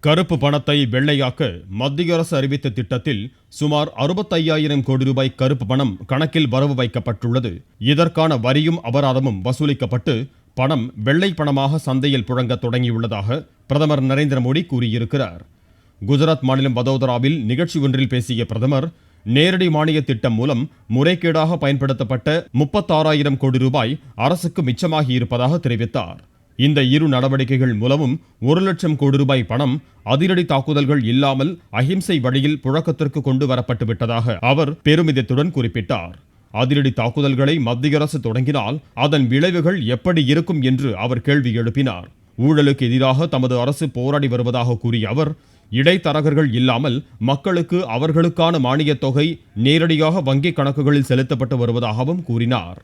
கருப்பு பணத்தை வெள்ளையாக்க மத்திய அரசு அறிவித்த திட்டத்தில் சுமார் 65,000 கோடி ரூபாய் கருப்பு பணம் கணக்கில் வரவு வைக்கப்பட்டுள்ளது. இதற்கான வரியும் அபராதமும் வசூலிக்கப்பட்டு பணம் வெள்ளை பணமாக சந்தையில் புழங்க தொடங்கியுள்ளதாக பிரதமர் நரேந்திர மோடி கூறியிருக்கிறார். குஜராத் மாநிலம் வதோதராவில் நிகழ்ச்சி ஒன்றில் பேசிய பிரதமர், நேரடி மானிய திட்டம் மூலம் முறைகேடாக பயன்படுத்தப்பட்ட 36,000 கோடி ரூபாய் அரசுக்கு மிச்சமாகி இருப்பதாக தெரிவித்தார். இந்த இரு நடவடிக்கைகள் மூலமும் 1,00,000 கோடி ரூபாய் பணம் அதிரடி தாக்குதல்கள் இல்லாமல் அஹிம்சை வழியில் புழக்கத்திற்கு கொண்டு வரப்பட்டு விட்டதாக அவர் பெருமிதத்துடன் குறிப்பிட்டார். அதிரடி தாக்குதல்களை மத்திய அரசு தொடங்கினால் அதன் விளைவுகள் எப்படி இருக்கும் என்று அவர் கேள்வி எழுப்பினார். ஊழலுக்கு எதிராக தமது அரசு போராடி வருவதாக கூறிய அவர், இடைத்தரகர்கள் இல்லாமல் மக்களுக்கு அவர்களுக்கான மானியத் தொகை நேரடியாக வங்கிக் கணக்குகளில் செலுத்தப்பட்டு வருவதாகவும் கூறினார்.